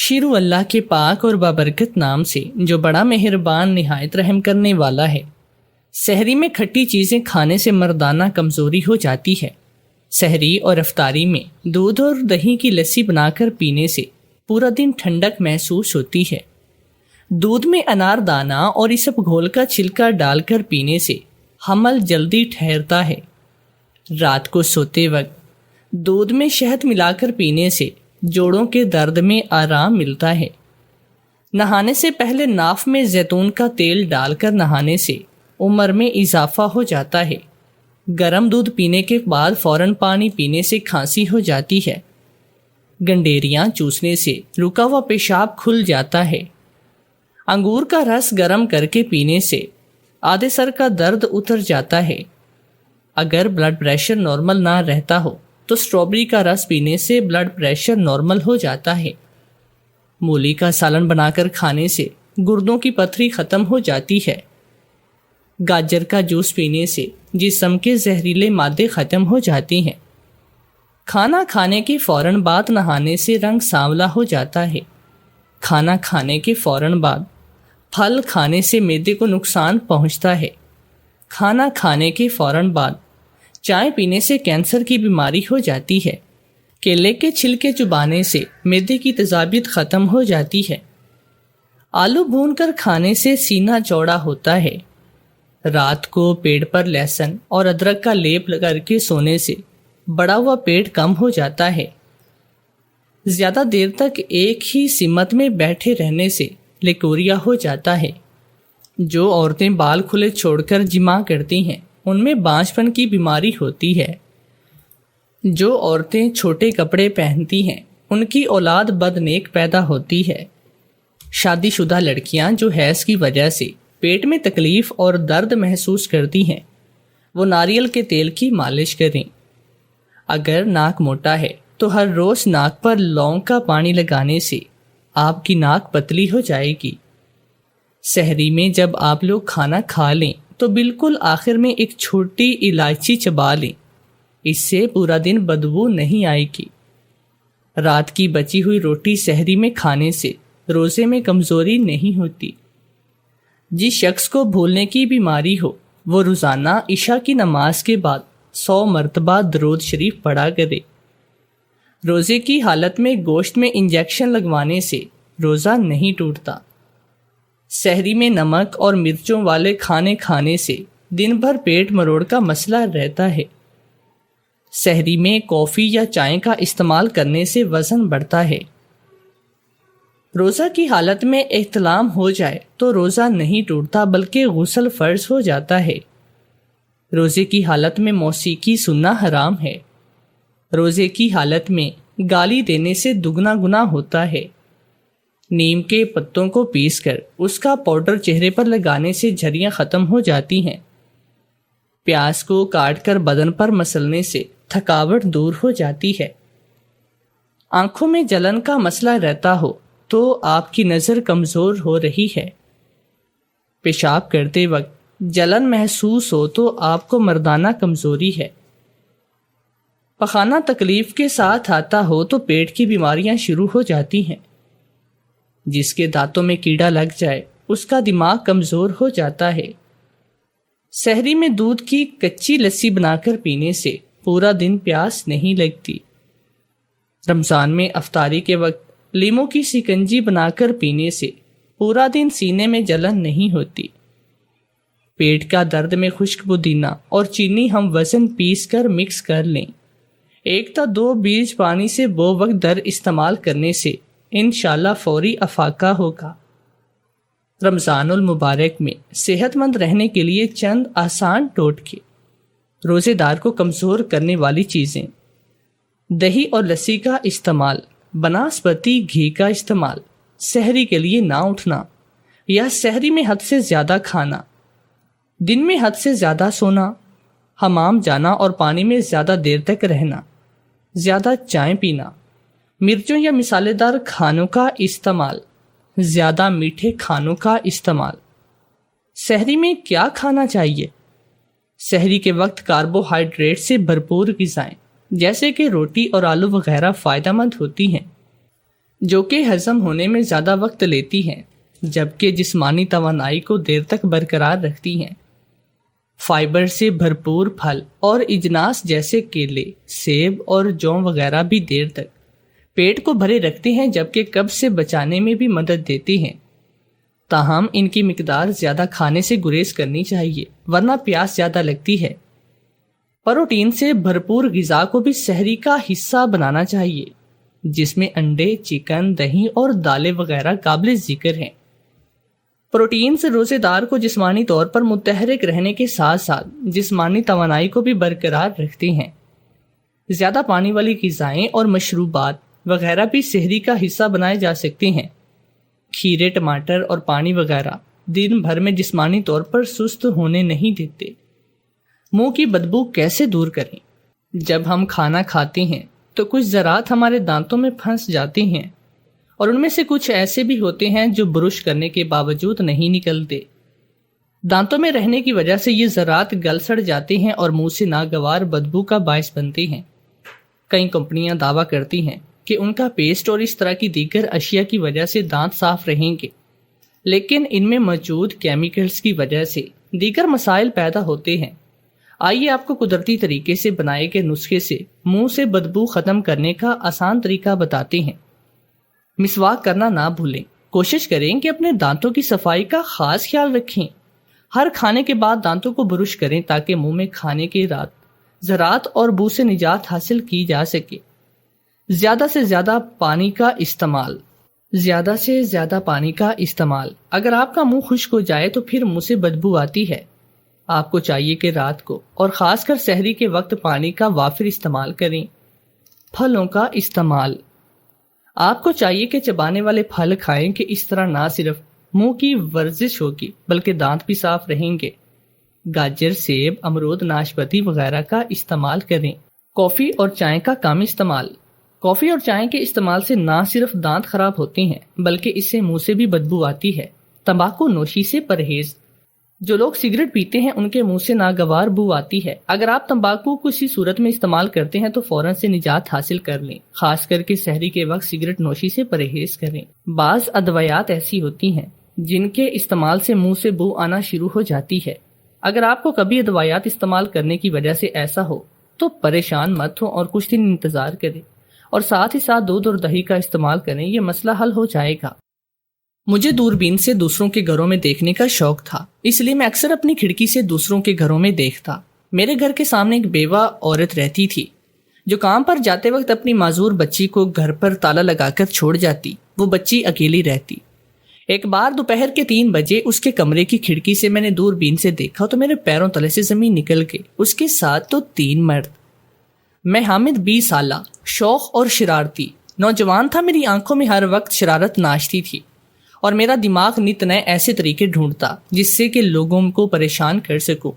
شروع اللہ کے پاک اور بابرکت نام سے جو بڑا مہربان نہایت رحم کرنے والا ہے۔ سحری میں کھٹی چیزیں کھانے سے مردانہ کمزوری ہو جاتی ہے۔ سحری اور افطاری میں دودھ اور دہی کی لسی بنا کر پینے سے پورا دن ٹھنڈک محسوس ہوتی ہے۔ دودھ میں انار دانہ اور اسب گھول کا چھلکا ڈال کر پینے سے حمل جلدی ٹھہرتا ہے۔ رات کو سوتے وقت دودھ میں شہد ملا کر پینے سے جوڑوں کے درد میں آرام ملتا ہے۔ نہانے سے پہلے ناف میں زیتون کا تیل ڈال کر نہانے سے عمر میں اضافہ ہو جاتا ہے۔ گرم دودھ پینے کے بعد فوراً پانی پینے سے کھانسی ہو جاتی ہے۔ گنڈیریاں چوسنے سے رکا ہوا پیشاب کھل جاتا ہے۔ انگور کا رس گرم کر کے پینے سے آدھے سر کا درد اتر جاتا ہے۔ اگر بلڈ پریشر نارمل نہ رہتا ہو تو اسٹرابری کا رس پینے سے بلڈ پریشر نارمل ہو جاتا ہے۔ مولی کا سالن بنا کر کھانے سے گردوں کی پتھری ختم ہو جاتی ہے۔ گاجر کا جوس پینے سے جسم کے زہریلے مادے ختم ہو جاتی ہیں۔ کھانا کھانے کے فوراً بعد نہانے سے رنگ سانولا ہو جاتا ہے۔ کھانا کھانے کے فوراً بعد پھل کھانے سے معدے کو نقصان پہنچتا ہے۔ کھانا کھانے کے فوراً بعد چائے پینے سے کینسر کی بیماری ہو جاتی ہے۔ کیلے کے چھلکے چبانے سے معدے کی تیزابیت ختم ہو جاتی ہے۔ آلو بھون کر کھانے سے سینہ چوڑا ہوتا ہے۔ رات کو پیٹ پر لہسن اور ادرک کا لیپ کر کے سونے سے بڑا ہوا پیٹ کم ہو جاتا ہے۔ زیادہ دیر تک ایک ہی سمت میں بیٹھے رہنے سے لیکوریا ہو جاتا ہے۔ جو عورتیں بال کھلے چھوڑ کر جماع کرتی ہیں ان میں بانجھ پن کی بیماری ہوتی ہے۔ جو عورتیں چھوٹے کپڑے پہنتی ہیں ان کی اولاد بدنیک پیدا ہوتی ہے۔ شادی شدہ لڑکیاں جو حیض کی وجہ سے پیٹ میں تکلیف اور درد محسوس کرتی ہیں وہ ناریل کے تیل کی مالش کریں۔ اگر ناک موٹا ہے تو ہر روز ناک پر لونگ کا پانی لگانے سے آپ کی ناک پتلی ہو جائے گی۔ سحری میں جب آپ لوگ کھانا کھا لیں تو بالکل آخر میں ایک چھوٹی الائچی چبا لیں، اس سے پورا دن بدبو نہیں آئے گی۔ رات کی بچی ہوئی روٹی سحری میں کھانے سے روزے میں کمزوری نہیں ہوتی۔ جس شخص کو بھولنے کی بیماری ہو وہ روزانہ عشاء کی نماز کے بعد 100 مرتبہ درود شریف پڑھا کرے۔ روزے کی حالت میں گوشت میں انجیکشن لگوانے سے روزہ نہیں ٹوٹتا۔ سحری میں نمک اور مرچوں والے کھانے کھانے سے دن بھر پیٹ مروڑ کا مسئلہ رہتا ہے۔ سحری میں کافی یا چائے کا استعمال کرنے سے وزن بڑھتا ہے۔ روزہ کی حالت میں احتلام ہو جائے تو روزہ نہیں ٹوٹتا بلکہ غسل فرض ہو جاتا ہے۔ روزے کی حالت میں موسیقی سننا حرام ہے۔ روزے کی حالت میں گالی دینے سے دگنا گناہ ہوتا ہے۔ نیم کے پتوں کو پیس کر اس کا پاؤڈر چہرے پر لگانے سے جھریاں ختم ہو جاتی ہیں۔ پیاز کو کاٹ کر بدن پر مسلنے سے تھکاوٹ دور ہو جاتی ہے۔ آنکھوں میں جلن کا مسئلہ رہتا ہو تو آپ کی نظر کمزور ہو رہی ہے۔ پیشاب کرتے وقت جلن محسوس ہو تو آپ کو مردانہ کمزوری ہے۔ پخانہ تکلیف کے ساتھ آتا ہو تو پیٹ کی بیماریاں شروع ہو جاتی ہیں۔ جس کے دانتوں میں کیڑا لگ جائے اس کا دماغ کمزور ہو جاتا ہے۔ سحری میں دودھ کی کچی لسی بنا کر پینے سے پورا دن پیاس نہیں لگتی۔ رمضان میں افطاری کے وقت لیموں کی سکنجی بنا کر پینے سے پورا دن سینے میں جلن نہیں ہوتی۔ پیٹ کا درد میں خشک پودینہ اور چینی ہم وزن پیس کر مکس کر لیں۔ 1 تا 2 بیج پانی سے بو وقت در استعمال کرنے سے انشاءاللہ فوری افاقہ ہوگا۔ رمضان المبارک میں صحت مند رہنے کے لیے چند آسان ٹوٹکے۔ روزے دار کو کمزور کرنے والی چیزیں: دہی اور لسی کا استعمال، بناسپتی گھی کا استعمال، سحری کے لیے نہ اٹھنا یا سحری میں حد سے زیادہ کھانا، دن میں حد سے زیادہ سونا، حمام جانا اور پانی میں زیادہ دیر تک رہنا، زیادہ چائے پینا، مرچوں یا مسالے دار کھانوں کا استعمال، زیادہ میٹھے کھانوں کا استعمال۔ سحری میں کیا کھانا چاہیے؟ سحری کے وقت کاربوہائیڈریٹ سے بھرپور غذائیں جیسے کہ روٹی اور آلو وغیرہ فائدہ مند ہوتی ہیں۔ جو کہ ہضم ہونے میں زیادہ وقت لیتی ہیں جبکہ جسمانی توانائی کو دیر تک برقرار رکھتی ہیں۔ فائبر سے بھرپور پھل اور اجناس جیسے کیلے، سیب اور جو وغیرہ بھی دیر تک پیٹ کو بھرے رکھتے ہیں جبکہ قبض سے بچانے میں بھی مدد دیتے ہیں۔ تاہم ان کی مقدار زیادہ کھانے سے گریز کرنی چاہیے ورنہ پیاس زیادہ لگتی ہے۔ پروٹین سے بھرپور غذا کو بھی سحری کا حصہ بنانا چاہیے جس میں انڈے، چکن، دہی اور دالیں وغیرہ قابل ذکر ہیں۔ پروٹین سے روزے دار کو جسمانی طور پر متحرک رہنے کے ساتھ ساتھ جسمانی توانائی کو بھی برقرار رکھتے ہیں۔ زیادہ پانی والی غذائیں اور مشروبات وغیرہ بھی سحری کا حصہ بنائے جا سکتے ہیں۔ کھیرے، ٹماٹر اور پانی وغیرہ دن بھر میں جسمانی طور پر سست ہونے نہیں دیتے۔ منہ کی بدبو کیسے دور کریں؟ جب ہم کھانا کھاتے ہیں تو کچھ ذرات ہمارے دانتوں میں پھنس جاتے ہیں اور ان میں سے کچھ ایسے بھی ہوتے ہیں جو برش کرنے کے باوجود نہیں نکلتے۔ دانتوں میں رہنے کی وجہ سے یہ ذرات گل سڑ جاتے ہیں اور منہ سے ناگوار بدبو کا باعث بنتے ہیں۔ کئی کمپنیاں دعویٰ کرتی ہیں کہ ان کا پیسٹ اور اس طرح کی دیگر اشیاء کی وجہ سے دانت صاف رہیں گے، لیکن ان میں موجود کیمیکلز کی وجہ سے دیگر مسائل پیدا ہوتے ہیں۔ آئیے آپ کو قدرتی طریقے سے بنائے گئے نسخے سے منہ سے بدبو ختم کرنے کا آسان طریقہ بتاتے ہیں۔ مسواک کرنا نہ بھولیں۔ کوشش کریں کہ اپنے دانتوں کی صفائی کا خاص خیال رکھیں۔ ہر کھانے کے بعد دانتوں کو برش کریں تاکہ منہ میں کھانے کے ذرات اور بو سے نجات حاصل کی جا سکے۔ زیادہ سے زیادہ پانی کا استعمال۔ اگر آپ کا منہ خشک ہو جائے تو پھر منہ سے بدبو آتی ہے۔ آپ کو چاہیے کہ رات کو اور خاص کر سحری کے وقت پانی کا وافر استعمال کریں۔ پھلوں کا استعمال۔ آپ کو چاہیے کہ چبانے والے پھل کھائیں کہ اس طرح نہ صرف منہ کی ورزش ہوگی بلکہ دانت بھی صاف رہیں گے۔ گاجر، سیب، امرود، ناشپاتی وغیرہ کا استعمال کریں۔ کافی اور چائے کا کم استعمال۔ کافی اور چائے کے استعمال سے نہ صرف دانت خراب ہوتے ہیں بلکہ اس سے منہ سے بھی بدبو آتی ہے۔ تمباکو نوشی سے پرہیز۔ جو لوگ سگریٹ پیتے ہیں ان کے منہ سے ناگوار بو آتی ہے۔ اگر آپ تمباکو کو کسی صورت میں استعمال کرتے ہیں تو فوراً سے نجات حاصل کر لیں۔ خاص کر کے سحری کے وقت سگریٹ نوشی سے پرہیز کریں۔ بعض ادویات ایسی ہوتی ہیں جن کے استعمال سے منہ سے بو آنا شروع ہو جاتی ہے۔ اگر آپ کو کبھی ادویات استعمال کرنے کی وجہ سے ایسا ہو تو پریشان مت ہو اور کچھ دن انتظار کریں اور ساتھ ہی ساتھ دودھ اور دہی کا استعمال کریں۔ یہ مسئلہ حل ہو جائے گا۔ مجھے دوربین سے دوسروں کے گھروں میں دیکھنے کا شوق تھا، اس لیے میں اکثر اپنی کھڑکی سے دوسروں کے گھروں میں دیکھتا۔ میرے گھر کے سامنے ایک بیوہ عورت رہتی تھی جو کام پر جاتے وقت اپنی معذور بچی کو گھر پر تالا لگا کر چھوڑ جاتی۔ وہ بچی اکیلی رہتی۔ ایک بار دوپہر کے 3 بجے اس کے کمرے کی کھڑکی سے میں نے دوربین سے دیکھا تو میرے پیروں تلے سے زمین نکل گئی۔ اس کے ساتھ تو 3 مرد۔ میں حامد 20 سالہ، شوخ اور شرارتی نوجوان تھا۔ میری آنکھوں میں ہر وقت شرارت ناشتی تھی اور میرا دماغ نت نئے ایسے طریقے ڈھونڈتا جس سے کہ لوگوں کو پریشان کر سکوں۔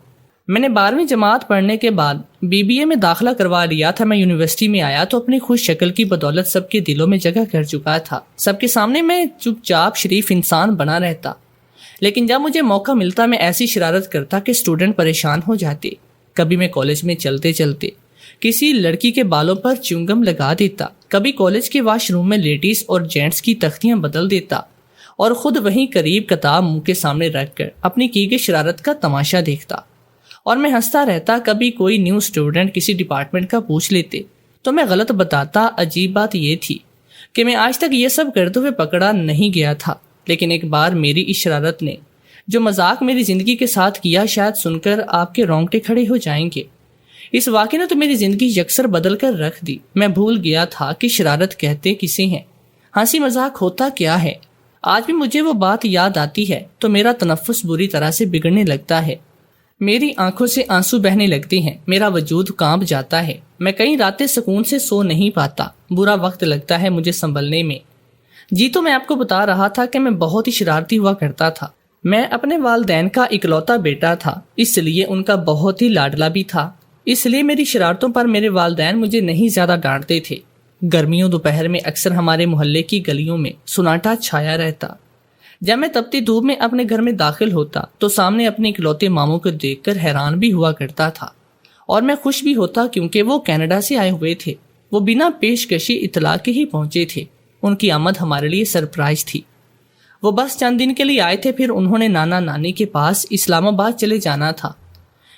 میں نے 12ویں جماعت پڑھنے کے بعد BBA میں داخلہ کروا لیا تھا۔ میں یونیورسٹی میں آیا تو اپنی خوش شکل کی بدولت سب کے دلوں میں جگہ کر چکا تھا۔ سب کے سامنے میں چپ چاپ شریف انسان بنا رہتا، لیکن جب مجھے موقع ملتا میں ایسی شرارت کرتا کہ اسٹوڈنٹ پریشان ہو جاتے۔ کبھی میں کالج میں چلتے چلتے کسی لڑکی کے بالوں پر چنگم لگا دیتا، کبھی کالج کے واش روم میں لیڈیز اور جینٹس کی تختیاں بدل دیتا اور خود وہیں قریب کتاب منہ کے سامنے رکھ کر اپنی کی گئی شرارت کا تماشا دیکھتا اور میں ہنستا رہتا۔ کبھی کوئی نیو اسٹوڈنٹ کسی ڈپارٹمنٹ کا پوچھ لیتے تو میں غلط بتاتا۔ عجیب بات یہ تھی کہ میں آج تک یہ سب کرتے ہوئے پکڑا نہیں گیا تھا، لیکن ایک بار میری اس شرارت نے جو مذاق میری زندگی کے ساتھ کیا شاید سن کر آپ کے رونگٹے کھڑے ہو جائیں گے۔ اس واقعے نے تو میری زندگی یکسر بدل کر رکھ دی۔ میں بھول گیا تھا کہ شرارت کہتے کسے ہیں، ہنسی مذاق ہوتا کیا ہے۔ آج بھی مجھے وہ بات یاد آتی ہے تو میرا تنفس بری طرح سے بگڑنے لگتا ہے، میری آنکھوں سے آنسو بہنے لگتے ہیں، میرا وجود کانپ جاتا ہے۔ میں کئی راتیں سکون سے سو نہیں پاتا، برا وقت لگتا ہے مجھے سنبھلنے میں۔ جی تو میں آپ کو بتا رہا تھا کہ میں بہت ہی شرارتی ہوا کرتا تھا۔ میں اپنے والدین کا اکلوتا بیٹا تھا، اس لیے ان کا بہت ہی لاڈلا بھی تھا۔ اس لیے میری شرارتوں پر میرے والدین مجھے نہیں زیادہ ڈانٹتے تھے۔ گرمیوں دوپہر میں اکثر ہمارے محلے کی گلیوں میں سناٹا چھایا رہتا۔ جب میں تپتی دھوپ میں اپنے گھر میں داخل ہوتا تو سامنے اپنے اکلوتے ماموں کو دیکھ کر حیران بھی ہوا کرتا تھا اور میں خوش بھی ہوتا کیونکہ وہ کینیڈا سے آئے ہوئے تھے۔ وہ بنا پیشکشی اطلاع کے ہی پہنچے تھے۔ ان کی آمد ہمارے لیے سرپرائز تھی۔ وہ بس چند دن کے لیے آئے تھے، پھر انہوں نے نانا نانی کے پاس اسلام آباد چلے جانا تھا۔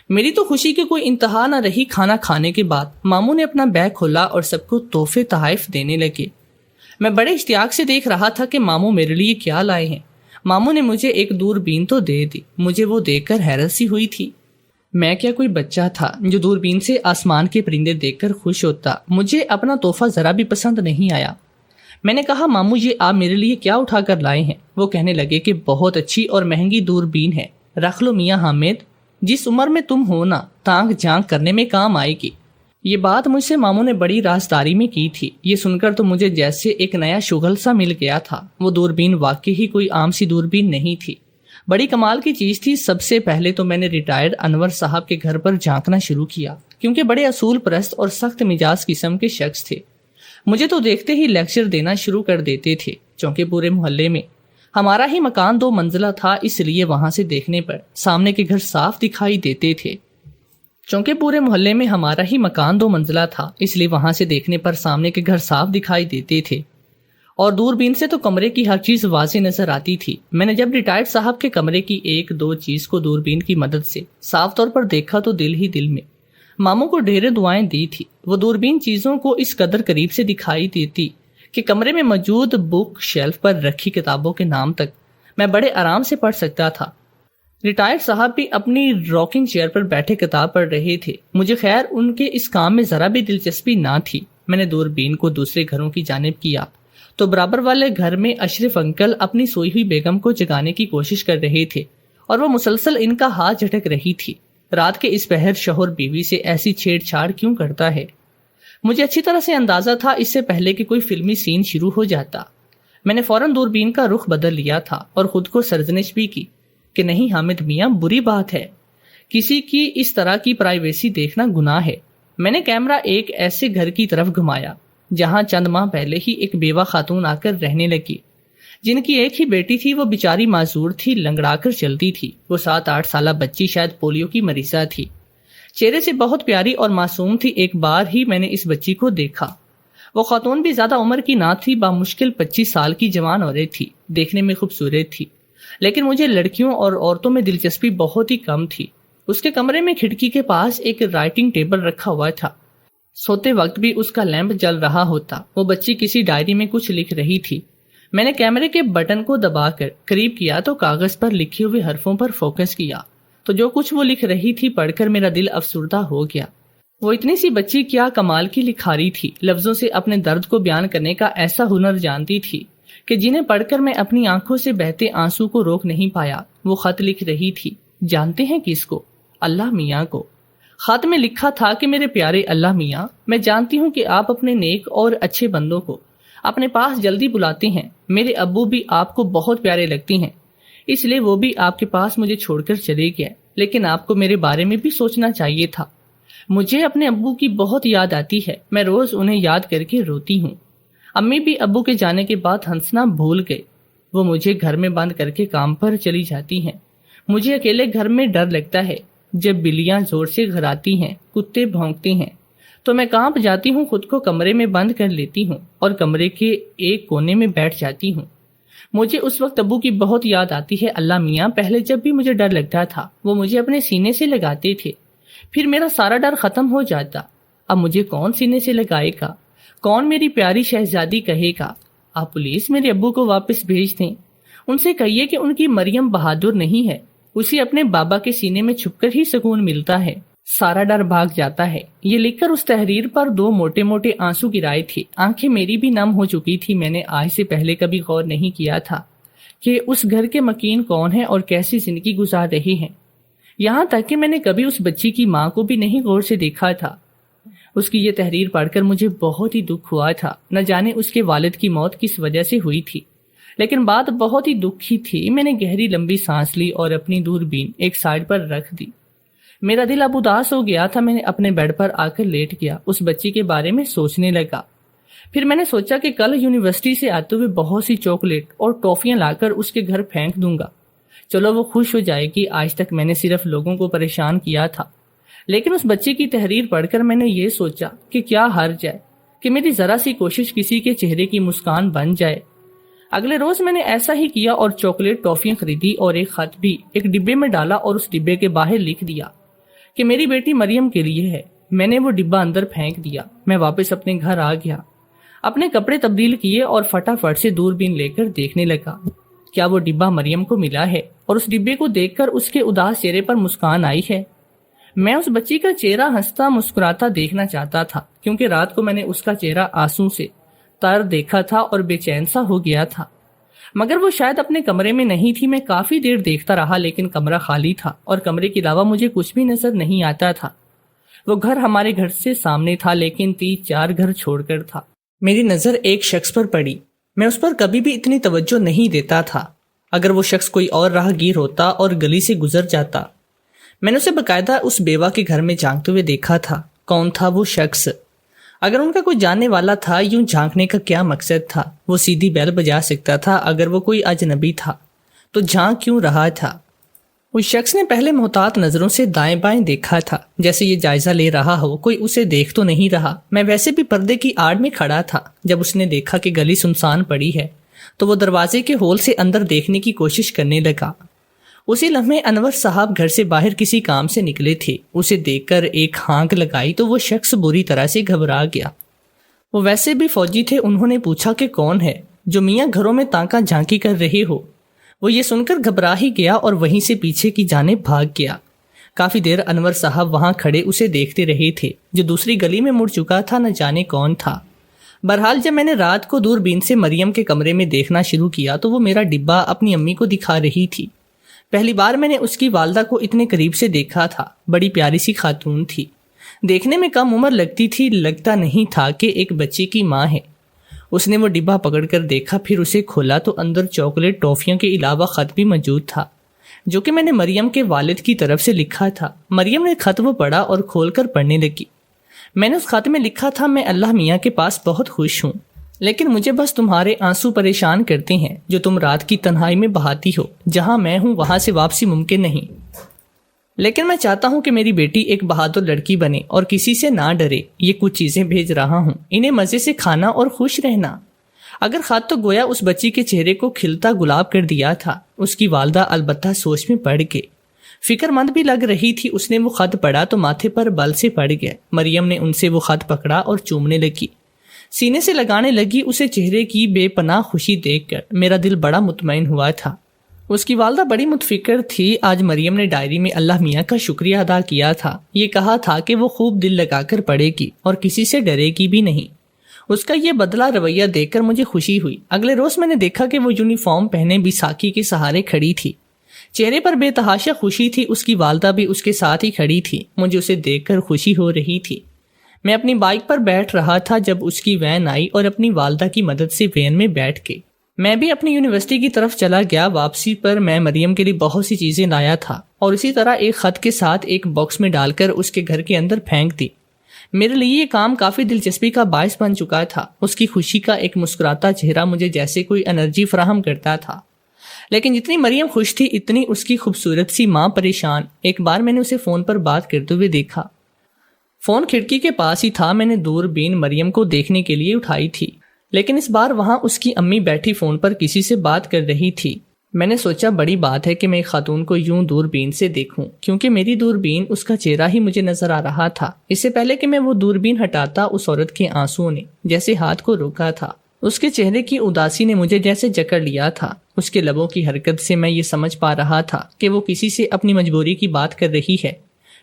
میری تو خوشی کی کوئی انتہا نہ رہی۔ کھانا کھانے کے بعد ماموں نے اپنا بیگ کھولا اور سب کو تحفے تحائف دینے لگے۔ میں بڑے اشتیاق سے دیکھ رہا تھا کہ ماموں میرے لیے کیا لائے ہیں۔ ماموں نے مجھے ایک دوربین تو دے دی، مجھے وہ دیکھ کر حیرت سی ہوئی تھی۔ میں کیا کوئی بچہ تھا جو دوربین سے آسمان کے پرندے دیکھ کر خوش ہوتا؟ مجھے اپنا تحفہ ذرا بھی پسند نہیں آیا۔ میں نے کہا ماموں یہ آپ میرے لیے کیا اٹھا کر لائے ہیں؟ وہ کہنے لگے کہ بہت اچھی اور مہنگی دوربین ہے، رکھ لو میاں حامد، جس عمر میں تم ہو نا تانک جھانک کرنے میں کام آئے گی۔ یہ بات مجھ سے ماموں نے بڑی رازداری میں کی تھی۔ یہ سن کر تو مجھے جیسے ایک نیا شغل سا مل گیا تھا۔ وہ دوربین واقعی ہی کوئی عام سی دوربین نہیں تھی، بڑی کمال کی چیز تھی۔ سب سے پہلے تو میں نے ریٹائرڈ انور صاحب کے گھر پر جھانکنا شروع کیا، کیونکہ بڑے اصول پرست اور سخت مزاج قسم کے شخص تھے۔ مجھے تو دیکھتے ہی لیکچر دینا شروع کر دیتے تھے، چونکہ پورے محلے میں ہمارا ہی مکان 2 منزلہ تھا، اس لیے وہاں سے دیکھنے پر سامنے کے گھر صاف دکھائی دیتے تھے۔ چونکہ پورے محلے میں ہمارا ہی مکان 2 منزلہ تھا، اس لیے وہاں سے دیکھنے پر سامنے کے گھر صاف دکھائی دیتے تھے، اور دوربین سے تو کمرے کی ہر چیز واضح نظر آتی تھی۔ میں نے جب ریٹائرڈ صاحب کے کمرے کی 1-2 چیز کو دوربین کی مدد سے صاف طور پر دیکھا تو دل ہی دل میں ماموں کو ڈھیرے دعائیں دی تھی۔ وہ دوربین چیزوں کو اس قدر قریب سے دکھائی دیتی کہ کمرے میں موجود بک شیلف پر رکھی کتابوں کے نام تک میں بڑے آرام سے پڑھ سکتا تھا۔ ریٹائرڈ صاحب بھی اپنی راکنگ چیئر پر بیٹھے کتاب پڑھ رہے تھے۔ مجھے خیر ان کے اس کام میں ذرا بھی دلچسپی نہ تھی۔ میں نے دوربین کو دوسرے گھروں کی جانب کیا تو برابر والے گھر میں اشرف انکل اپنی سوئی ہوئی بیگم کو جگانے کی کوشش کر رہے تھے، اور وہ مسلسل ان کا ہاتھ جھٹک رہی تھی۔ رات کے اس پہر شوہر بیوی سے ایسی چھیڑ چھاڑ کیوں کرتا ہے؟ مجھے اچھی طرح سے اندازہ تھا اس سے پہلے کہ کوئی فلمی سین شروع ہو جاتا۔ میں نے فوراً دوربین کا رخ بدل لیا تھا اور خود کو سرزنش بھی کی کہ نہیں حامد میاں، بری بات ہے، کسی کی اس طرح کی پرائیویسی دیکھنا گناہ ہے۔ میں نے کیمرہ ایک ایسے گھر کی طرف گھمایا جہاں چند ماہ پہلے ہی ایک بیوہ خاتون آ کر رہنے لگی، جن کی ایک ہی بیٹی تھی۔ وہ بیچاری معذور تھی، لنگڑا کر چلتی تھی۔ وہ 7-8 سالہ بچی شاید پولیو کی مریضہ تھی، چہرے سے بہت پیاری اور معصوم تھی۔ ایک بار ہی میں نے اس بچی کو دیکھا۔ وہ خاتون بھی زیادہ عمر کی نہ تھی، بامشکل 25 سال کی جوان عورت تھی، دیکھنے میں خوبصورت تھی، لیکن مجھے لڑکیوں اور عورتوں میں دلچسپی بہت ہی کم تھی۔ اس کے کمرے میں کھڑکی کے پاس ایک رائٹنگ ٹیبل رکھا ہوا تھا، سوتے وقت بھی اس کا لیمپ جل رہا ہوتا۔ وہ بچی کسی ڈائری میں کچھ لکھ رہی تھی۔ میں نے کیمرے کے بٹن کو دبا کر قریب کیا تو کاغذ پر لکھے ہوئے حرفوں پر فوکس کیا تو جو کچھ وہ لکھ رہی تھی پڑھ کر میرا دل افسردہ ہو گیا۔ وہ اتنی سی بچی کیا کمال کی لکھاری تھی، لفظوں سے اپنے درد کو بیان کرنے کا ایسا ہنر جانتی تھی کہ جنہیں پڑھ کر میں اپنی آنکھوں سے بہتے آنسو کو روک نہیں پایا۔ وہ خط لکھ رہی تھی، جانتے ہیں کس کو؟ اللہ میاں کو۔ خط میں لکھا تھا کہ میرے پیارے اللہ میاں، میں جانتی ہوں کہ آپ اپنے نیک اور اچھے بندوں کو اپنے پاس جلدی بلاتے ہیں۔ میرے ابو بھی آپ کو بہت پیارے لگتے ہیں، اس لیے وہ بھی آپ کے پاس مجھے چھوڑ کر چلے گئے، لیکن آپ کو میرے بارے میں بھی سوچنا چاہیے تھا۔ مجھے اپنے ابو کی بہت یاد آتی ہے، میں روز انہیں یاد کر کے روتی ہوں۔ امی بھی ابو کے جانے کے بعد ہنسنا بھول گئے، وہ مجھے گھر میں بند کر کے کام پر چلی جاتی ہیں۔ مجھے اکیلے گھر میں ڈر لگتا ہے، جب بلیاں زور سے گھراتی ہیں، کتے بھونکتے ہیں تو میں کانپ جاتی ہوں، خود کو کمرے میں بند کر لیتی ہوں اور کمرے کے ایک کونے میں بیٹھ جاتی ہوں۔ مجھے اس وقت ابو کی بہت یاد آتی ہے۔ اللہ میاں، پہلے جب بھی مجھے ڈر لگتا تھا وہ مجھے اپنے سینے سے لگاتے تھے، پھر میرا سارا ڈر ختم ہو جاتا۔ اب مجھے کون سینے سے لگائے گا؟ کون میری پیاری شہزادی کہے گا؟ آپ پولیس میرے ابو کو واپس بھیج دیں، ان سے کہیے کہ ان کی مریم بہادر نہیں ہے، اسے اپنے بابا کے سینے میں چھپ کر ہی سکون ملتا ہے، سارا ڈر بھاگ جاتا ہے۔ یہ لکھ کر اس تحریر پر 2 موٹے موٹے آنسو گرائے تھے۔ آنکھیں میری بھی نم ہو چکی تھی۔ میں نے آج سے پہلے کبھی غور نہیں کیا تھا کہ اس گھر کے مکین کون ہیں اور کیسی زندگی گزار رہے ہیں، یہاں تک کہ میں نے کبھی اس بچی کی ماں کو بھی نہیں غور سے دیکھا تھا۔ اس کی یہ تحریر پڑھ کر مجھے بہت ہی دکھ ہوا تھا، نہ جانے اس کے والد کی موت کس وجہ سے ہوئی تھی، لیکن بات بہت ہی دکھ کی تھی۔ میں نے گہری لمبی سانس لی اور اپنی دوربین ایک سائڈ پر رکھ دی۔ میرا دل اب اداس ہو گیا تھا۔ میں نے اپنے بیڈ پر آ کر لیٹ گیا، اس بچی کے بارے میں سوچنے لگا۔ پھر میں نے سوچا کہ کل یونیورسٹی سے آتے ہوئے بہت سی چاکلیٹ اور ٹافیاں لا کر اس کے گھر پھینک دوں گا، چلو وہ خوش ہو جائے گی۔ آج تک میں نے صرف لوگوں کو پریشان کیا تھا، لیکن اس بچے کی تحریر پڑھ کر میں نے یہ سوچا کہ کیا حرج ہے، کہ میری ذرا سی کوشش کسی کے چہرے کی مسکان بن جائے۔ اگلے روز میں نے ایسا ہی کیا اور چاکلیٹ ٹافیاں خریدی اور ایک خط بھی ایک ڈبے میں ڈالا اور اس ڈبے کے باہر لکھ دیا کہ میری بیٹی مریم کے لیے ہے۔ میں نے وہ ڈبہ اندر پھینک دیا۔ میں واپس اپنے گھر آ گیا، اپنے کپڑے تبدیل کیے اور فٹافٹ سے دوربین لے کر دیکھنے لگا کیا وہ ڈبہ مریم کو ملا ہے اور اس ڈبے کو دیکھ کر اس کے اداس چہرے پر مسکان آئی ہے۔ میں اس بچی کا چہرہ ہنستا مسکراتا دیکھنا چاہتا تھا کیونکہ رات کو میں نے اس کا چہرہ آنسو سے تر دیکھا تھا اور بے چین سا ہو گیا تھا، مگر وہ شاید اپنے کمرے میں نہیں تھی۔ میں کافی دیر دیکھتا رہا لیکن کمرہ خالی تھا اور کمرے کے علاوہ مجھے کچھ بھی نظر نہیں آتا تھا۔ وہ گھر ہمارے گھر سے سامنے تھا لیکن 3-4 گھر چھوڑ کر تھا۔ میری نظر ایک شخص پر پڑی۔ میں اس پر کبھی بھی اتنی توجہ نہیں دیتا تھا۔ اگر وہ شخص کوئی اور راہ گیر ہوتا اور گلی سے گزر جاتا، میں نے اسے باقاعدہ اس بیوہ کے گھر میں جھانکتے ہوئے دیکھا تھا۔ کون تھا وہ شخص؟ اگر ان کا کوئی جاننے والا تھا، یوں جھانکنے کا کیا مقصد تھا؟ وہ سیدھی بیل بجا سکتا تھا۔ اگر وہ کوئی اجنبی تھا تو جھانک کیوں رہا تھا؟ اس شخص نے پہلے محتاط نظروں سے دائیں بائیں دیکھا تھا جیسے یہ جائزہ لے رہا ہو کوئی اسے دیکھ تو نہیں رہا۔ میں ویسے بھی پردے کی آڑ میں کھڑا تھا۔ جب اس نے دیکھا کہ گلی سنسان پڑی ہے تو وہ دروازے کے ہول سے اندر دیکھنے کی کوشش کرنے لگا۔ اسی لمحے انور صاحب گھر سے باہر کسی کام سے نکلے تھے۔ اسے دیکھ کر ایک ہانک لگائی تو وہ شخص بری طرح سے گھبرا گیا۔ وہ ویسے بھی فوجی تھے۔ انہوں نے پوچھا کہ کون ہے جو میاں گھروں میں تانکا جھانکی کر رہے ہو؟ وہ یہ سن کر گھبرا ہی گیا اور وہیں سے پیچھے کی جانب بھاگ گیا۔ کافی دیر انور صاحب وہاں کھڑے اسے دیکھتے رہے تھے۔ جو دوسری گلی میں مڑ چکا تھا نہ جانے کون تھا۔ بہرحال جب میں نے رات کو دوربین سے مریم کے کمرے میں دیکھنا شروع کیا تو وہ میرا ڈبہ اپنی امی کو دکھا رہی تھی۔ پہلی بار میں نے اس کی والدہ کو اتنے قریب سے دیکھا تھا۔ بڑی پیاری سی خاتون تھی، دیکھنے میں کم عمر لگتی تھی، لگتا نہیں تھا کہ ایک بچے کی ماں ہے۔ اس نے وہ ڈبہ پکڑ کر دیکھا، پھر اسے کھولا تو اندر چاکلیٹ ٹافیوں کے علاوہ خط بھی موجود تھا جو کہ میں نے مریم کے والد کی طرف سے لکھا تھا۔ مریم نے خط وہ پڑھا اور کھول کر پڑھنے لگی۔ میں نے اس خط میں لکھا تھا، میں اللہ میاں کے پاس بہت خوش ہوں، لیکن مجھے بس تمہارے آنسو پریشان کرتے ہیں جو تم رات کی تنہائی میں بہاتی ہو۔ جہاں میں ہوں وہاں سے واپسی ممکن نہیں، لیکن میں چاہتا ہوں کہ میری بیٹی ایک بہادر لڑکی بنے اور کسی سے نہ ڈرے۔ یہ کچھ چیزیں بھیج رہا ہوں، انہیں مزے سے کھانا اور خوش رہنا۔ اگر خط تو گویا اس بچی کے چہرے کو کھلتا گلاب کر دیا تھا۔ اس کی والدہ البتہ سوچ میں پڑ گئے، فکر مند بھی لگ رہی تھی۔ اس نے وہ خط پڑھا تو ماتھے پر بل سے پڑ گئے۔ مریم نے ان سے وہ خط پکڑا اور چومنے لگی، سینے سے لگانے لگی۔ اسے چہرے کی بے پناہ خوشی دیکھ کر میرا دل بڑا مطمئن ہوا تھا۔ اس کی والدہ بڑی متفکر تھی۔ آج مریم نے ڈائری میں اللہ میاں کا شکریہ ادا کیا تھا۔ یہ کہا تھا کہ وہ خوب دل لگا کر پڑھے گی اور کسی سے ڈرے گی بھی نہیں۔ اس کا یہ بدلہ رویہ دیکھ کر مجھے خوشی ہوئی۔ اگلے روز میں نے دیکھا کہ وہ یونیفارم پہنے بیساکھی کے سہارے کھڑی تھی۔ چہرے پر بے تحاشا خوشی تھی۔ اس کی والدہ بھی اس کے ساتھ ہی کھڑی تھی۔ مجھے اسے دیکھ کر خوشی ہو رہی تھی۔ میں اپنی بائک پر بیٹھ رہا تھا جب اس کی وین آئی اور اپنی والدہ کی مدد سے وین میں بیٹھ کے میں بھی اپنی یونیورسٹی کی طرف چلا گیا۔ واپسی پر میں مریم کے لیے بہت سی چیزیں لایا تھا اور اسی طرح ایک خط کے ساتھ ایک باکس میں ڈال کر اس کے گھر کے اندر پھینک دی۔ میرے لیے یہ کام کافی دلچسپی کا باعث بن چکا تھا۔ اس کی خوشی کا ایک مسکراتا چہرہ مجھے جیسے کوئی انرجی فراہم کرتا تھا، لیکن جتنی مریم خوش تھی اتنی اس کی خوبصورت سی ماں پریشان۔ ایک بار میں نے اسے فون پر بات کرتے ہوئے دیکھا۔ فون کھڑکی کے پاس ہی تھا۔ میں نے دوربین مریم کو دیکھنے کے لیے اٹھائی تھی، لیکن اس بار وہاں اس کی امی بیٹھی فون پر کسی سے بات کر رہی تھی۔ میں نے سوچا بڑی بات ہے کہ میں ایک خاتون کو یوں دوربین سے دیکھوں، کیونکہ میری دوربین اس کا چہرہ ہی مجھے نظر آ رہا تھا۔ اس سے پہلے کہ میں وہ دوربین ہٹاتا اس عورت کے آنسوؤں نے جیسے ہاتھ کو روکا تھا۔ اس کے چہرے کی اداسی نے مجھے جیسے جکڑ لیا تھا۔ اس کے لبوں کی حرکت سے میں یہ سمجھ پا رہا تھا کہ وہ کسی سے اپنی مجبوری کی بات کر رہی ہے۔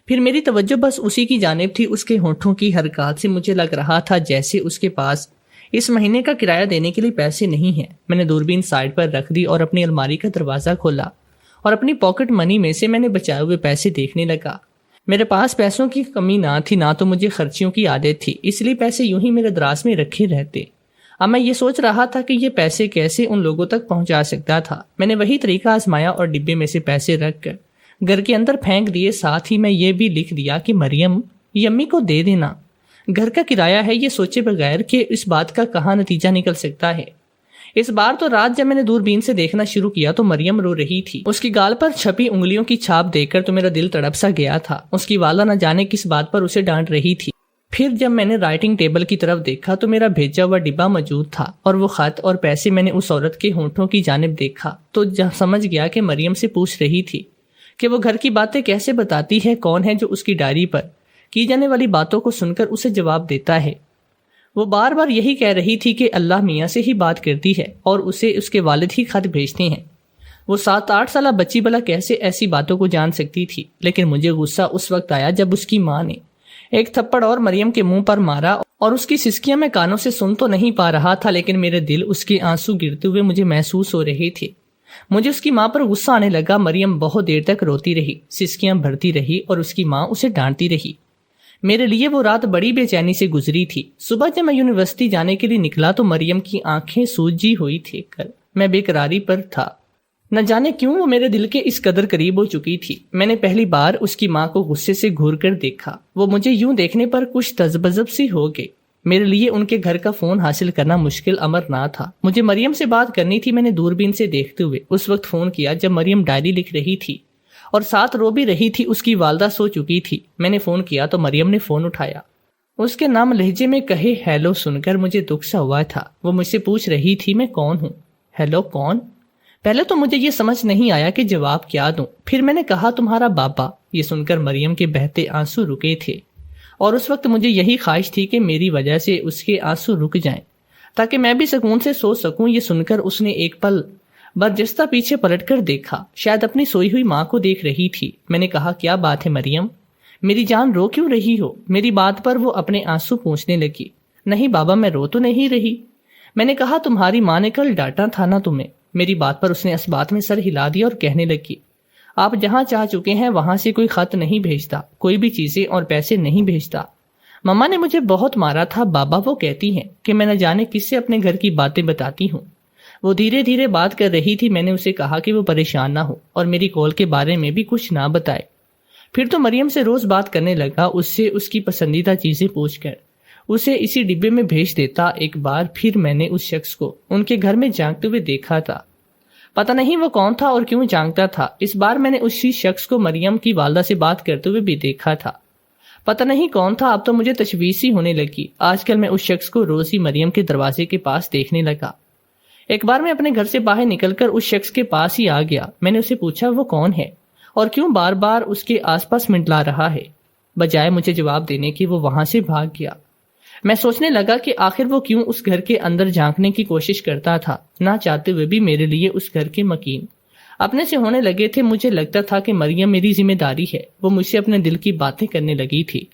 پھر میری توجہ بس اسی کی جانب تھی۔ اس کے ہونٹوں کی حرکات سے مجھے لگ رہا تھا جیسے اس کے پاس اس مہینے کا کرایہ دینے کے لیے پیسے نہیں ہیں۔ میں نے دوربین سائڈ پر رکھ دی اور اپنی الماری کا دروازہ کھولا اور اپنی پاکٹ منی میں سے میں نے بچائے ہوئے پیسے دیکھنے لگا۔ میرے پاس پیسوں کی کمی نہ تھی، نہ تو مجھے خرچیوں کی عادت تھی، اس لیے پیسے یوں ہی میرے دراز میں رکھے رہتے۔ اب میں یہ سوچ رہا تھا کہ یہ پیسے کیسے ان لوگوں تک پہنچا سکتا تھا۔ میں نے وہی طریقہ آزمایا اور ڈبے میں سے پیسے رکھ کر گھر کے اندر پھینک دیے۔ ساتھ ہی میں یہ بھی لکھ دیا کہ مریم یہ امی کو دے دینا، گھر کا کرایہ ہے، یہ سوچے بغیر کہ اس بات کا کہاں نتیجہ نکل سکتا ہے۔ اس بار تو رات جب میں نے دوربین سے دیکھنا شروع کیا تو مریم رو رہی تھی۔ اس کی گال پر چھپی انگلیوں کی چھاپ دیکھ کر تو میرا دل تڑپ سا گیا تھا۔ اس کی والدہ نہ جانے کس بات پر اسے ڈانٹ رہی تھی۔ پھر جب میں نے رائٹنگ ٹیبل کی طرف دیکھا تو میرا بھیجا ہوا ڈبہ موجود تھا اور وہ خط اور پیسے میں نے اس عورت کے ہونٹوں کی جانب دیکھا تو سمجھ گیا کہ مریم سے پوچھ رہی تھی کہ وہ گھر کی باتیں کیسے بتاتی ہے، کون ہے جو اس کی ڈائری پر کی جانے والی باتوں کو سن کر اسے جواب دیتا ہے۔ وہ بار بار یہی کہہ رہی تھی کہ اللہ میاں سے ہی بات کرتی ہے اور اسے اس کے والد ہی خط بھیجتے ہیں۔ وہ 7-8 سالہ بچی بلا کیسے ایسی باتوں کو جان سکتی تھی، لیکن مجھے غصہ اس وقت آیا جب اس کی ماں نے ایک تھپڑ اور مریم کے منہ پر مارا اور اس کی سسکیاں میں کانوں سے سن تو نہیں پا رہا تھا، لیکن میرے دل اس کے آنسو گرتے ہوئے مجھے محسوس ہو رہے تھے۔ مجھے اس کی ماں پر غصہ آنے لگا۔ مریم بہت دیر تک روتی رہی، سسکیاں بھرتی رہی اور اس کی ماں اسے ڈانٹتی رہی۔ میرے لیے وہ رات بڑی بے چینی سے گزری تھی۔ صبح جب میں یونیورسٹی جانے کے لیے نکلا تو مریم کی آنکھیں سوجی ہوئی تھی کر میں بے قراری پر تھا۔ نہ جانے کیوں وہ میرے دل کے اس قدر قریب ہو چکی تھی۔ میں نے پہلی بار اس کی ماں کو غصے سے گھور کر دیکھا۔ وہ مجھے یوں دیکھنے پر کچھ تذبذب سی ہو گئی۔ میرے لیے ان کے گھر کا فون حاصل کرنا مشکل امر نہ تھا۔ مجھے مریم سے بات کرنی تھی۔ میں نے دوربین سے دیکھتے ہوئے اس وقت فون کیا جب مریم ڈائری لکھ رہی تھی اور ساتھ رو بھی رہی تھی۔ اس کی والدہ سو چکی تھی۔ میں نے فون کیا تو مریم نے فون اٹھایا۔ اس کے نام لہجے میں کہے ہیلو سن کر مجھے دکھ سا ہوا تھا۔ وہ مجھ سے پوچھ رہی تھی میں کون ہوں۔ ہیلو کون؟ پہلے تو مجھے یہ سمجھ نہیں آیا کہ جواب کیا دوں۔ پھر میں نے کہا تمہارا بابا۔ یہ سن کر مریم کے بہتے آنسو رکے تھے اور اس وقت مجھے یہی خواہش تھی کہ میری وجہ سے اس کے آنسو رک جائیں تاکہ میں بھی سکون سے سو سکوں۔ یہ سن کر اس نے ایک پل برجستہ پیچھے پلٹ کر دیکھا، شاید اپنی سوئی ہوئی ماں کو دیکھ رہی تھی۔ میں نے کہا کیا بات ہے مریم، میری جان رو کیوں رہی ہو؟ میری بات پر وہ اپنے آنسو پونچھنے لگی۔ نہیں بابا میں رو تو نہیں رہی۔ میں نے کہا تمہاری ماں نے کل ڈانٹا تھا نا تمہیں۔ میری بات پر اس نے اس بات میں سر ہلا دیا اور کہنے لگی آپ جہاں چاہ چکے ہیں وہاں سے کوئی خط نہیں بھیجتا، کوئی بھی چیزیں اور پیسے نہیں بھیجتا۔ مما نے مجھے بہت مارا تھا بابا، وہ کہتی ہیں کہ میں نہ جانے کس سے اپنے گھر کی باتیں بتاتی ہوں۔ وہ دھیرے دھیرے بات کر رہی تھی۔ میں نے اسے کہا کہ وہ پریشان نہ ہو اور میری کال کے بارے میں بھی کچھ نہ بتائے۔ پھر تو مریم سے روز بات کرنے لگا، اس سے اس کی پسندیدہ چیزیں پوچھ کر اسے اسی ڈبے میں بھیج دیتا۔ ایک بار پھر میں نے اس شخص کو ان کے گھر میں جھانکتے ہوئے دیکھا تھا۔ پتہ نہیں وہ کون تھا اور کیوں جھانکتا تھا۔ اس بار میں نے اسی شخص کو مریم کی والدہ سے بات کرتے ہوئے بھی دیکھا تھا۔ پتہ نہیں کون تھا، اب تو مجھے تشویش ہی ہونے لگی۔ آج کل میں اس شخص کو روز ہی مریم کے دروازے کے پاس دیکھنے لگا۔ ایک بار میں اپنے گھر سے باہر نکل کر اس شخص کے پاس ہی آ گیا۔ میں نے اسے پوچھا وہ کون ہے اور کیوں بار بار اس کے آس پاس منڈلا رہا ہے۔ بجائے مجھے جواب دینے کی وہ وہاں سے بھاگ گیا۔ میں سوچنے لگا کہ آخر وہ کیوں اس گھر کے اندر جھانکنے کی کوشش کرتا تھا، نہ چاہتے ہوئے بھی میرے لیے اس گھر کے مکین اپنے سے ہونے لگے تھے۔ مجھے لگتا تھا کہ مریم میری ذمہ داری ہے۔ وہ مجھ سے اپنے دل کی باتیں کرنے لگی تھی۔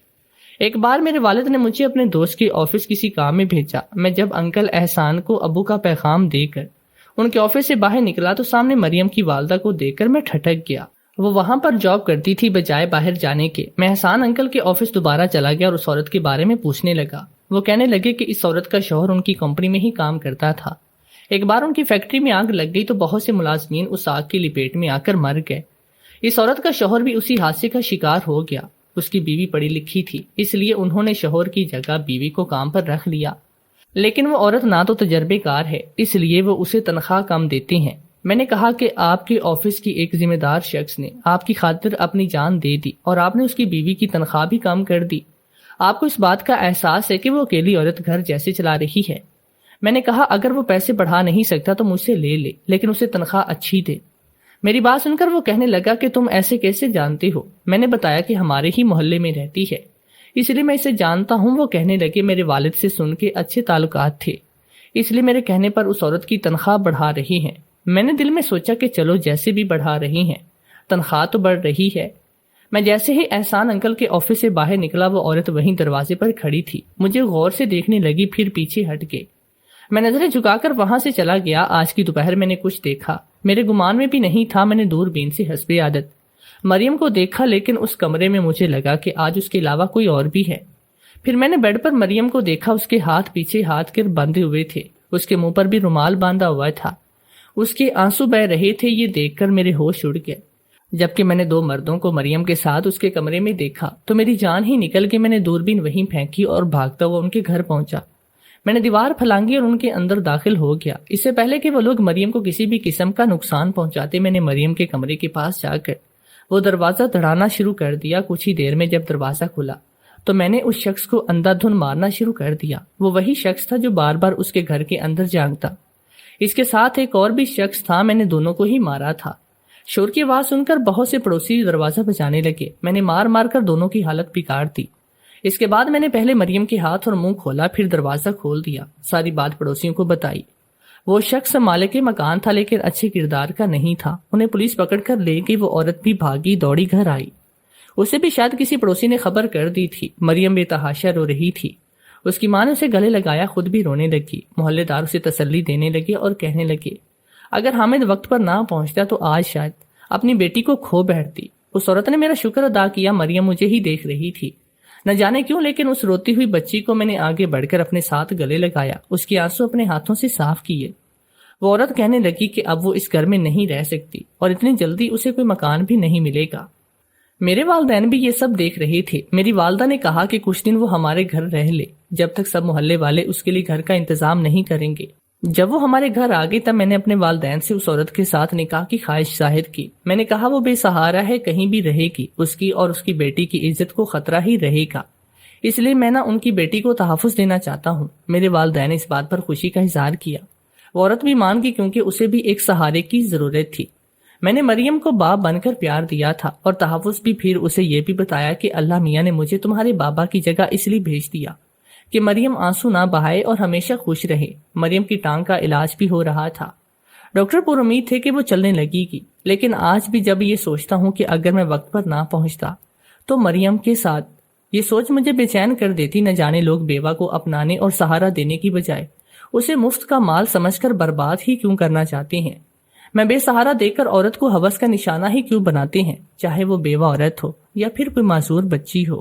ایک بار میرے والد نے مجھے اپنے دوست کے آفس کسی کام میں بھیجا۔ میں جب انکل احسان کو ابو کا پیغام دے کر ان کے آفس سے باہر نکلا تو سامنے مریم کی والدہ کو دیکھ کر میں ٹھٹک گیا۔ وہ وہاں پر جاب کرتی تھی بجائے باہر جانے کے۔ میں احسان انکل کے آفس دوبارہ چلا گیا اور اس عورت کے بارے میں پوچھنے لگا۔ وہ کہنے لگے کہ اس عورت کا شوہر ان کی کمپنی میں ہی کام کرتا تھا۔ ایک بار ان کی فیکٹری میں آگ لگ گئی تو بہت سے ملازمین اس آگ کی لپیٹ میں آ کر مر گئے۔ اس عورت کا شوہر بھی اسی حادثے کا شکار ہو گیا۔ اس کی بیوی پڑھی لکھی تھی، اس لیے انہوں نے شوہر کی جگہ بیوی کو کام پر رکھ لیا، لیکن وہ عورت نہ تو تجربے کار ہے، اس لیے وہ اسے تنخواہ کم دیتے ہیں۔ میں نے کہا کہ آپ کے آفس کی ایک ذمہ دار شخص نے آپ کی خاطر اپنی جان دے دی اور آپ نے اس کی بیوی کی تنخواہ بھی کم کر دی۔ آپ کو اس بات کا احساس ہے کہ وہ اکیلی عورت گھر جیسے چلا رہی ہے۔ میں نے کہا اگر وہ پیسے بڑھا نہیں سکتا تو مجھ سے لے لے، لیکن اسے تنخواہ اچھی دے۔ میری بات سن کر وہ کہنے لگا کہ تم ایسے کیسے جانتے ہو؟ میں نے بتایا کہ ہمارے ہی محلے میں رہتی ہے، اس لیے میں اسے جانتا ہوں۔ وہ کہنے لگے میرے والد سے سن کے اچھے تعلقات تھے، اس لیے میرے کہنے پر اس عورت کی تنخواہ بڑھا رہی ہیں۔ میں نے دل میں سوچا کہ چلو جیسے بھی بڑھا رہی ہیں، تنخواہ تو بڑھ رہی ہے۔ میں جیسے ہی احسان انکل کے آفس سے باہر نکلا وہ عورت وہیں دروازے پر کھڑی تھی، مجھے غور سے دیکھنے لگی، پھر پیچھے ہٹ گئی۔ میں نظریں جھکا کر وہاں سے چلا گیا۔ آج کی دوپہر میں نے کچھ دیکھا، میرے گمان میں بھی نہیں تھا۔ میں نے دوربین سے حسب عادت مریم کو دیکھا، لیکن اس کمرے میں مجھے لگا کہ آج اس کے علاوہ کوئی اور بھی ہے۔ پھر میں نے بیڈ پر مریم کو دیکھا، اس کے ہاتھ پیچھے ہاتھ کر بندھے ہوئے تھے، اس کے منہ پر بھی رومال باندھا ہوا تھا، اس کے آنسو بہ رہے تھے۔ یہ دیکھ کر میرے ہوش اڑ گئے۔ جبکہ میں نے دو مردوں کو مریم کے ساتھ اس کے کمرے میں دیکھا تو میری جان ہی نکل گئی۔ میں نے دوربین وہیں پھینکی اور بھاگتا ہوا ان کے گھر پہنچا۔ میں نے دیوار پھلانگی اور ان کے اندر داخل ہو گیا۔ اس سے پہلے کہ وہ لوگ مریم کو کسی بھی قسم کا نقصان پہنچاتے، میں نے مریم کے کمرے کے پاس جا کر وہ دروازہ دھڑانا شروع کر دیا۔ کچھ ہی دیر میں جب دروازہ کھلا تو میں نے اس شخص کو اندھا دھند مارنا شروع کر دیا۔ وہ وہی شخص تھا جو بار بار اس کے گھر کے اندر جھانکتا۔ اس کے ساتھ ایک اور بھی شخص تھا، میں نے دونوں کو ہی مارا تھا۔ شور کی آواز سن کر بہت سے پڑوسی دروازہ بجانے لگے۔ میں نے مار مار کر دونوں کی حالت بگاڑ دی۔ اس کے بعد میں نے پہلے مریم کے ہاتھ اور منہ کھولا، پھر دروازہ کھول دیا۔ ساری بات پڑوسیوں کو بتائی۔ وہ شخص مالک مکان تھا لیکن اچھے کردار کا نہیں تھا۔ انہیں پولیس پکڑ کر لے گئی۔ وہ عورت بھی بھاگی دوڑی گھر آئی۔ اسے بھی شاید کسی پڑوسی نے خبر کر دی تھی۔ مریم بے تحاشا رو رہی تھی۔ اس کی ماں نے اسے گلے لگایا، خود بھی رونے لگی۔ محلے دار اسے تسلی دینے لگے اور کہنے لگے اگر حامد وقت پر نہ پہنچتا تو آج شاید اپنی بیٹی کو کھو بیٹھتی۔ اس عورت نے میرا شکر ادا کیا۔ مریم مجھے ہی دیکھ رہی تھی، نہ جانے کیوں، لیکن اس روتی ہوئی بچی کو میں نے آگے بڑھ کر اپنے ساتھ گلے لگایا، اس کے آنسو اپنے ہاتھوں سے صاف کیے۔ وہ عورت کہنے لگی کہ اب وہ اس گھر میں نہیں رہ سکتی اور اتنی جلدی اسے کوئی مکان بھی نہیں ملے گا۔ میرے والدین بھی یہ سب دیکھ رہے تھے۔ میری والدہ نے کہا کہ کچھ دن وہ ہمارے گھر رہ لے جب تک سب محلے والے اس کے لیے گھر کا انتظام نہیں کریں گے۔ جب وہ ہمارے گھر آ گئی تب میں نے اپنے والدین سے اس عورت کے ساتھ نکاح کی خواہش ظاہر کی۔ میں نے کہا وہ بے سہارا ہے، کہیں بھی رہے گی، اس کی اور اس کی بیٹی کی عزت کو خطرہ ہی رہے گا، اس لیے میں نہ ان کی بیٹی کو تحفظ دینا چاہتا ہوں۔ میرے والدین نے اس بات پر خوشی کا اظہار کیا۔ وہ عورت بھی مان گئی کیونکہ اسے بھی ایک سہارے کی ضرورت تھی۔ میں نے مریم کو باپ بن کر پیار دیا تھا اور تحفظ بھی۔ پھر اسے یہ بھی بتایا کہ اللہ میاں نے مجھے تمہارے بابا کی جگہ اس لیے بھیج دیا کہ مریم آنسو نہ بہائے اور ہمیشہ خوش رہے۔ مریم کی ٹانگ کا علاج بھی ہو رہا تھا۔ ڈاکٹر پر امید تھے کہ وہ چلنے لگے گی، لیکن آج بھی جب یہ سوچتا ہوں کہ اگر میں وقت پر نہ پہنچتا تو مریم کے ساتھ، یہ سوچ مجھے بے چین کر دیتی۔ نہ جانے لوگ بیوہ کو اپنانے اور سہارا دینے کی بجائے اسے مفت کا مال سمجھ کر برباد ہی کیوں کرنا چاہتے ہیں۔ میں بے سہارا دے کر عورت کو ہوس کا نشانہ ہی کیوں بناتے ہیں، چاہے وہ بیوہ عورت ہو یا پھر کوئی معذور بچی ہو۔